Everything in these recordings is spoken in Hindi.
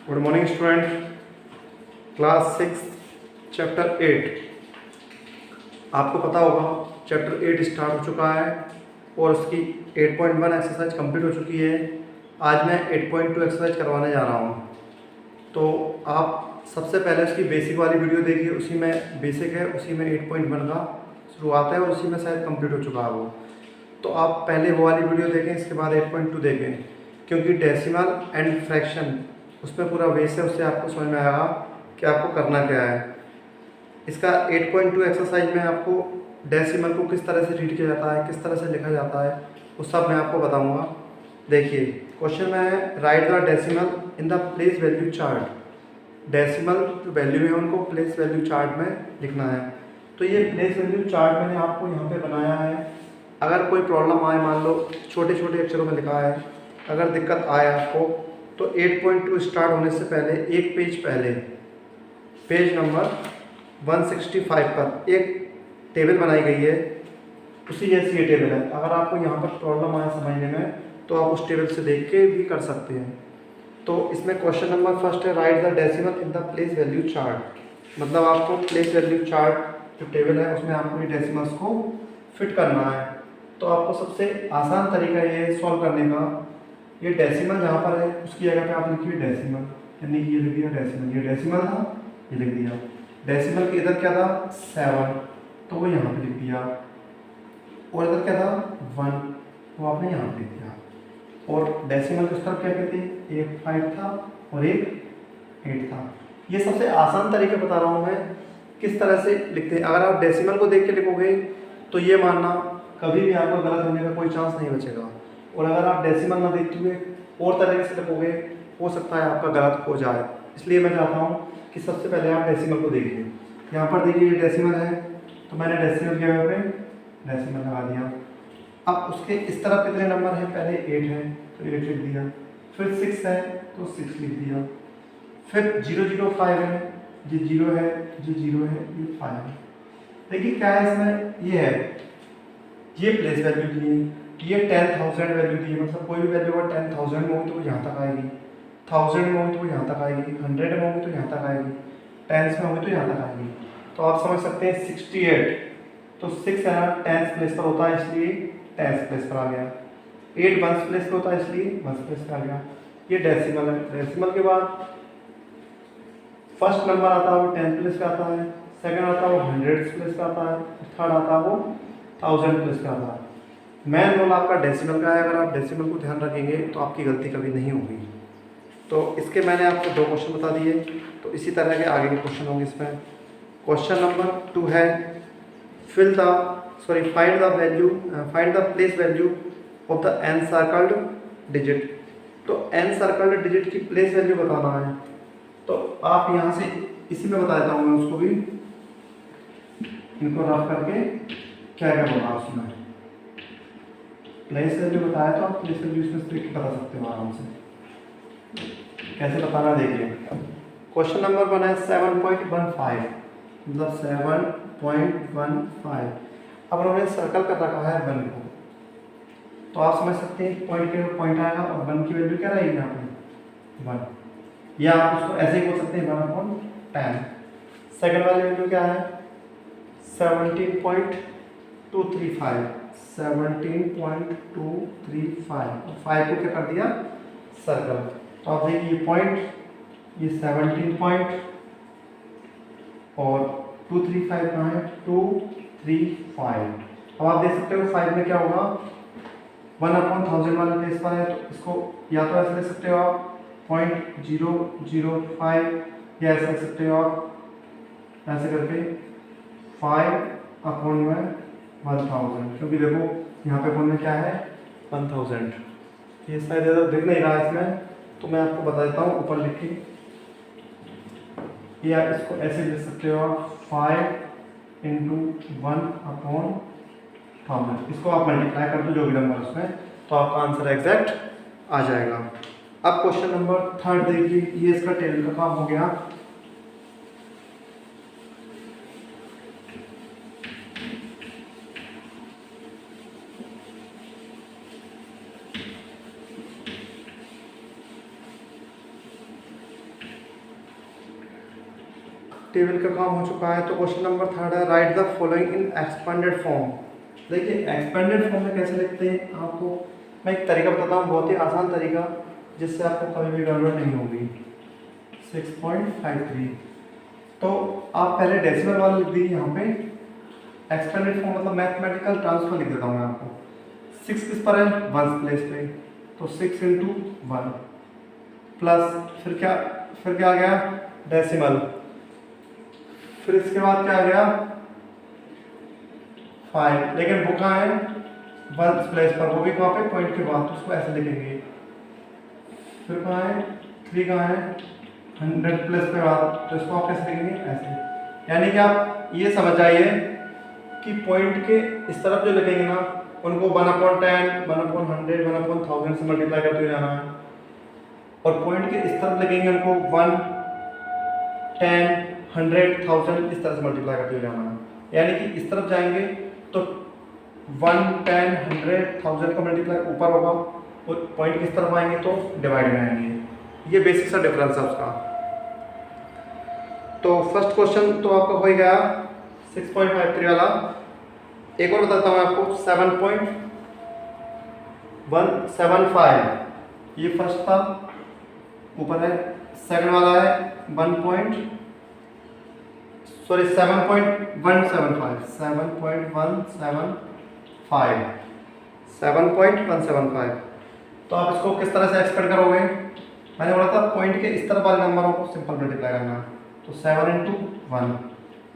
Good morning student. Class 6 chapter 8। आपको पता होगा चैप्टर 8 स्टार्ट हो चुका है और उसकी 8.1 एक्सरसाइज कंप्लीट हो चुकी है। आज मैं 8.2 एक्सरसाइज करवाने जा रहा हूँ। तो आप सबसे पहले उसकी बेसिक वाली वीडियो देखिए, उसी में बेसिक है, उसी में 8.1 का शुरुआत है और उसी में शायद कंप्लीट हो चुका है वो। तो आप पहले वो वाली वीडियो देखें, इसके बाद 8.2 देखें, क्योंकि डेसिमल एंड फ्रैक्शन उसमें पूरा बेस है, उससे आपको समझ में आएगा कि आपको करना क्या है। इसका 8.2 एक्सरसाइज में आपको डेसिमल को किस तरह से रीड किया जाता है, किस तरह से लिखा जाता है, वो सब मैं आपको बताऊंगा। देखिए क्वेश्चन में है right the decimal in the place value chart. Decimal जो वैल्यू है उनको प्लेस वैल्यू चार्ट में लिखना है। तो ये प्लेस वैल्यू चार्ट मैंने आपको यहाँ पे बनाया है। अगर कोई प्रॉब्लम आए, मान लो छोटे छोटे अक्षरों में लिखा है, अगर दिक्कत आए आपको, तो 8.2 स्टार्ट होने से पहले एक पेज पहले पेज नंबर 165 पर एक टेबल बनाई गई है, उसी जैसी ये टेबल है। अगर आपको यहाँ पर प्रॉब्लम आए समझने में तो आप उस टेबल से देख के भी कर सकते हैं। तो इसमें क्वेश्चन नंबर फर्स्ट है right the decimal in the place value chart. मतलब आपको प्लेस वैल्यू चार्ट जो टेबल है उसमें आपको ये डेसिमल्स को फिट करना है। तो आपको सबसे आसान तरीका ये है सॉल्व करने का, ये डेसिमल जहाँ पर है उसकी जगह पे आप लिखिए डेसिमल, यानी कि ये लिख दिया डेसिमल, ये डेसिमल था, ये लिख दिया। डेसिमल के इधर क्या था 7, तो वो यहाँ पे लिख दिया, और इधर क्या था 1, वो आपने यहाँ पे लिख दिया। और डेसिमल के उस तरफ क्या कहते हैं, एक 5 था और एक 8 था। ये सबसे आसान तरीका बता रहा हूँ मैं किस तरह से लिखते हैं। अगर आप डेसिमल को देख के लिखोगे तो ये मानना कभी भी आपको गलत होने का कोई चांस नहीं बचेगा, और अगर आप डेसिमल ना देखते हुए और तरीके से लिखोगे हो सकता है आपका गलत हो जाए। इसलिए मैं चाहता हूँ कि सबसे पहले आप डेसिमल को देखिए। यहाँ पर देखिए ये डेसिमल है, तो मैंने डेसिमल के जगह पे डेसिमल लगा दिया। अब उसके इस तरफ कितने नंबर हैं, पहले 8 है तो 8 लिख दिया, फिर 6 है तो 6 लिख दिया, फिर 005 है, ये 0 है, ये 0 है, ये 5 है। देखिए क्या है इसमें, ये है, ये प्लेस वैल्यू दी है, ये 10,000 वैल्यू दी है। मतलब कोई भी वैल्यू अगर 10,000 में होगी तो वो यहाँ तक आएगी, 1000 में होगी तो वो यहाँ तक आएगी, 100 में होगी तो यहाँ तक आएगी, टेंस में होगी तो यहाँ तक आएगी। तो आप समझ सकते हैं 68, तो 6 है ना टेंस प्लेस पर होता है इसलिए टेंस प्लेस पर आ गया, 8 वंस प्लेस पर होता है इसलिए वंस प्लेस पर आ गया। ये डेसिमल है। डेसिमल के बाद फर्स्ट नंबर आता है वो 10 प्लेस पे आता है, सेकंड आता है वो 100 प्लेस पे आता है, थर्ड आता है वो 1000 प्लेस पे आता है। मेन रोल आपका डेसिमल का है। अगर आप डेसिमल को ध्यान रखेंगे तो आपकी गलती कभी नहीं होगी। तो इसके मैंने आपको 2 क्वेश्चन बता दिए, तो इसी तरह के आगे के क्वेश्चन होंगे इसमें। क्वेश्चन नंबर 2 है find the place value of the an circled digit. तो एन सर्कल्ड डिजिट की प्लेस वैल्यू बताना है। तो आप यहाँ से इसी में बता देता हूँ मैं उसको भी, इनको रफ करके क्या क्या बोला उसमें प्लेस वैल्यू बताया, तो आप प्लेस वैल्यू इसमें से बता सकते हो आराम से। कैसे बताना देखिए। क्वेश्चन नंबर 1 है 7.15, मतलब 7.15। अब उन्होंने सर्कल कर रखा है 1 को, तो आप समझ सकते हैं पॉइंट के पॉइंट आएगा और 1 की वैल्यू क्या रहेगी यहाँ पे 1, या आप उसको ऐसे ही बोल सकते हैं 1/10। सेकंड वाली वैल्यू क्या है 17.235, 17.235, और 5 को क्या कर दिया सर्कल। तो आप देखिए ये पॉइंट, ये 17 पॉइंट और 235 कहाँ है 235। अब आप देख सकते हो 5 में क्या होगा 1/1000 वाले प्लेस पर है, तो इसको या तो ऐसे ले सकते हो आप 0.005, या ऐसे लिख सकते हो आप ऐसे करके 5/1000, क्योंकि देखो यहाँ पे अपन में क्या है 1000। ये शायद इधर दिख नहीं रहा इसमें, तो मैं आपको बता देता हूँ ऊपर लिख के। या इसको ऐसे लिख सकते हो आप 5 × 1/1000। इसको आप मल्टीप्लाई कर दो जो भी नंबर उसमें, तो आपका आंसर एग्जैक्ट आ जाएगा। अब क्वेश्चन नंबर 3 देखिए, ये इसका टेबल का काम हो गया। टेबल का काम हो चुका है। तो क्वेश्चन नंबर 3 है, right the following in expanded form. देखिए एक्सपेंडेड फॉर्म में कैसे लिखते हैं, आपको मैं एक तरीका बताता हूँ, बहुत ही आसान तरीका, जिससे आपको कभी भी गड़बड़ नहीं होगी। 6.53। तो आप पहले डेसिमल वाला लिख दीजिए यहाँ पे। एक्सपेंडेड फॉर्म मतलब मैथमेटिकल ट्रांसफर लिख देता हूँ मैं आपको। 6 किस पर है, 1 प्लेस पे, तो 6 × 1 प्लस फिर क्या आ गया, डेसिमल। फिर इसके बाद क्या आ गया, 5, लेकिन वो कहाँ है, 1 प्लेस पर, वो भी कहाँ पे, पॉइंट के बाद, तो उसको ऐसे लिखेंगे। फिर कहाँ है, 3 कहाँ है, 100 प्लस पे बाद, तो इसको आप कैसे लिखेंगे, ऐसे। यानी कि आप ये समझ आइए कि पॉइंट के इस तरफ जो लिखेंगे ना, उनको 1/10, 1/100, 1/1000 से मल्टीप्लाई करते जाना है, और पॉइंट के इस तरफ लिखेंगे उनको 1, 10, 100, 1000 इस तरह से मल्टीप्लाई करते हुए जाना है। यानी कि इस तरफ जाएंगे तो 1, 10, 100, 1000 का मल्टीप्लाई ऊपर होगा, और पॉइंट किस तरफ आएंगे तो डिवाइड में आएंगे। ये बेसिक सा डिफरेंस है उसका। तो फर्स्ट क्वेश्चन तो आपका हो ही गया 6.53 वाला। एक और बताता हूँ आपको, 7.175, ये फर्स्ट था, ऊपर है। सेकंड वाला है 7.175। तो आप इसको किस तरह से एक्सपेंड करोगे, मैंने बोला था पॉइंट के इस तरफ वाले नंबरों को सिंपल मल्टीप्लाई करना। तो 7 × 1,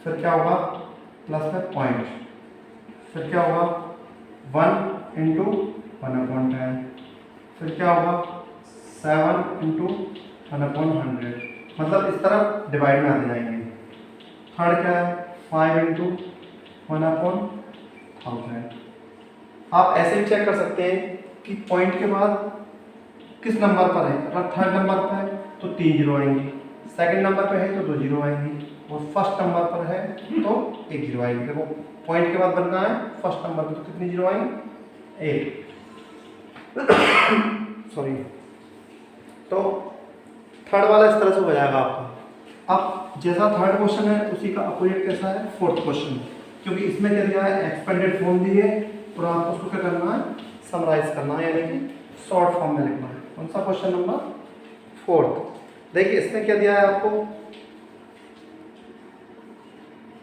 फिर क्या होगा, प्लस में पॉइंट, फिर क्या होगा 1 × 1/10, फिर क्या होगा 7 × 1/100, मतलब इस तरफ डिवाइड में आते जाएंगे। थर्ड क्या है, 5 × 1/1000। आप ऐसे भी चेक कर सकते हैं कि पॉइंट के बाद किस नंबर पर है। अगर थर्ड नंबर पर है तो 3 जीरो आएंगी, सेकंड नंबर पर है तो 2 जीरो आएंगी, और फर्स्ट नंबर पर है तो 1 जीरो आएंगी। देखो पॉइंट के बाद बनना है फर्स्ट नंबर पर, तो कितनी जीरो आएंगी, 8। सॉरी। तो थर्ड वाला इस तरह से हो जाएगा आपका। अब जैसा थर्ड क्वेश्चन है उसी का अपोजिट कैसा है, फोर्थ क्वेश्चन, क्योंकि इसमें क्या दिया है, एक्सपेंडेड फॉर्म दी है, और आपको उसको क्या करना है, समराइज करना है, यानी कि शॉर्ट फॉर्म में लिखना है। कौन सा क्वेश्चन नंबर, फोर्थ। देखिए इसमें क्या दिया है आपको,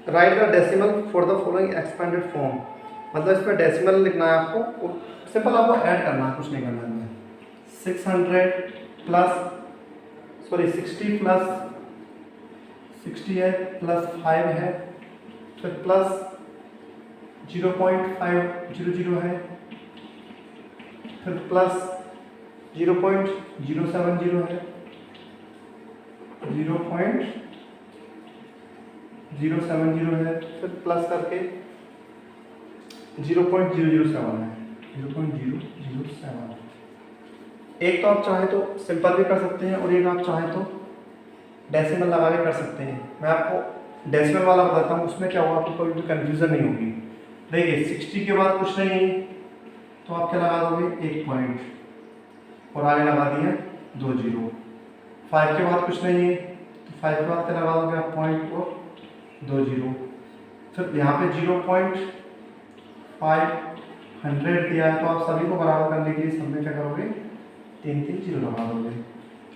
right the decimal for the following expanded form, मतलब इसमें डेसिमल लिखना है आपको, सिंपल आपको ऐड करना है, कुछ नहीं करना है। 60 प्लस 60 है, प्लस 5 है, फिर प्लस 0.500 है, फिर प्लस 0.070 है, 0.070 है, फिर प्लस करके 0.007 है, 0.007। एक तो आप चाहे तो सिंपल भी कर सकते हैं, और एक आप चाहे तो डेसिमल लगा के कर सकते हैं। मैं आपको डेसिमल वाला बताता हूँ, उसमें क्या होगा, आपको कोई भी कन्फ्यूज़न नहीं होगी। देखिए 60 के बाद कुछ नहीं है तो आप क्या लगा दोगे, 1 पॉइंट, और आगे लगा दिए 2 जीरो। 5 के बाद कुछ नहीं है तो 5 के बाद क्या लगा दोगे आप, पॉइंट और 2 जीरो। फिर यहाँ पे 0.500 दिया है, तो आप सभी को बराबर करने के लिए सब में क्या करोगे, 3 जीरो लगा दोगे।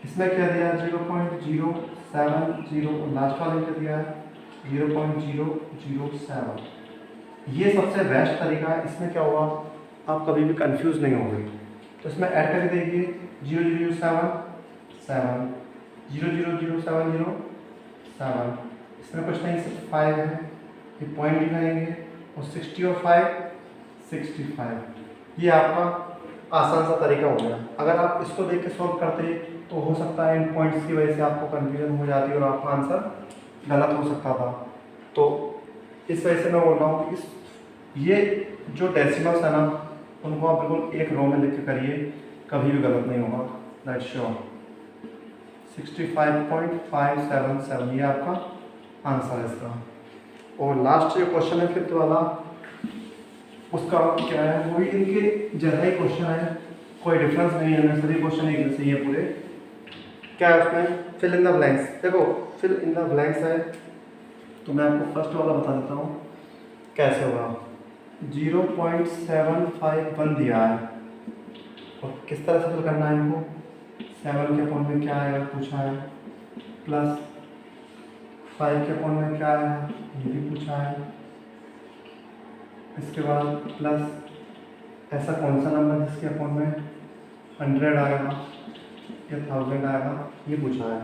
इसमें क्या दिया है, 0.070, और लास्ट वाले में क्या दिया है, 0.007। ये सबसे बेस्ट तरीका है। इसमें क्या होगा, आप कभी भी कंफ्यूज नहीं होंगे। तो इसमें ऐड करके देखिए, 0007 7, 00070 7, इसमें कुछ नहीं, सिर्फ 5 है, ये पॉइंट दिखाएंगे, और 60 और 5 65। ये आपका आसान सा तरीका हो गया। अगर आप इसको देख के सॉल्व करते तो हो सकता है इन पॉइंट्स की वजह से आपको कन्फ्यूजन हो जाती और आपका आंसर गलत हो सकता था। तो इस वजह से मैं बोल रहा हूँ कि ये जो डेसिमल्स है ना, उनको आप बिल्कुल एक रो में लिख के करिए, कभी भी गलत नहीं होगा, दैट्स श्योर। 65.577 ये आपका आंसर है इसका। और लास्ट जो क्वेश्चन है फिफ्थ वाला, उसका क्या है, वो भी इनके जैसा ही क्वेश्चन है, कोई डिफरेंस नहीं है, सभी क्वेश्चन एक जैसे ही है पूरे। क्या है उसमें, फिल इन द ब्लैंक्स। देखो फिल इन द ब्लैंक्स है, तो मैं आपको फर्स्ट वाला बता देता हूँ कैसे होगा। 0.751 दिया है और किस तरह से फिल करना है इनको। 7 के अपॉन में क्या आएगा पूछा है, प्लस 5 के अपॉन में क्या आएगा ये भी पूछा है। इसके बाद प्लस ऐसा कौन सा नंबर जिसके अपॉन में 100 आएगा या 1000 आएगा ये पूछा है।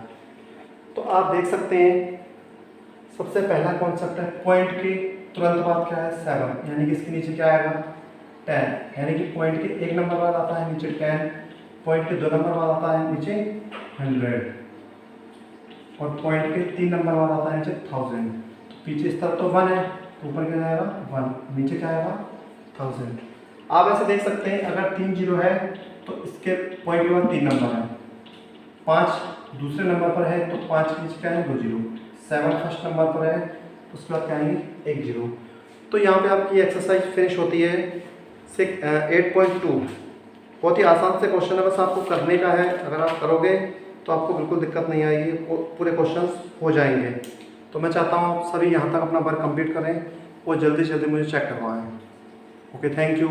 तो आप देख सकते हैं सबसे पहला कॉन्सेप्ट है पॉइंट के तुरंत बाद क्या है 7, यानी कि इसके नीचे क्या आएगा 10, यानी कि पॉइंट के 1 नंबर बाद आता है नीचे 10, पॉइंट के 2 नंबर बाद आता है नीचे 100 और पॉइंट के 3 नंबर बाद आता है नीचे 1000। पीछे इस तरफ तो 1 है तो ऊपर क्या जाएगा 1, नीचे क्या आएगा 1000। आप ऐसे देख सकते हैं अगर 3 जीरो है तो इसके पॉइंट के बाद 3 नंबर है, 5 दूसरे नंबर पर है तो 5 के नीचे क्या है 2 जीरो, 7 फर्स्ट नंबर पर है उसके बाद क्या आएंगे 1 जीरो। तो यहाँ पे आपकी एक्सरसाइज फिनिश होती है 8.2। बहुत ही आसान से क्वेश्चन है, बस आपको करने का है। अगर आप करोगे तो आपको बिल्कुल दिक्कत नहीं आएगी, पूरे क्वेश्चंस हो जाएंगे। तो मैं चाहता हूँ आप सभी यहाँ तक अपना वर्क कंप्लीट करें और जल्दी से जल्दी मुझे चेक करवाएं। Okay, thank you.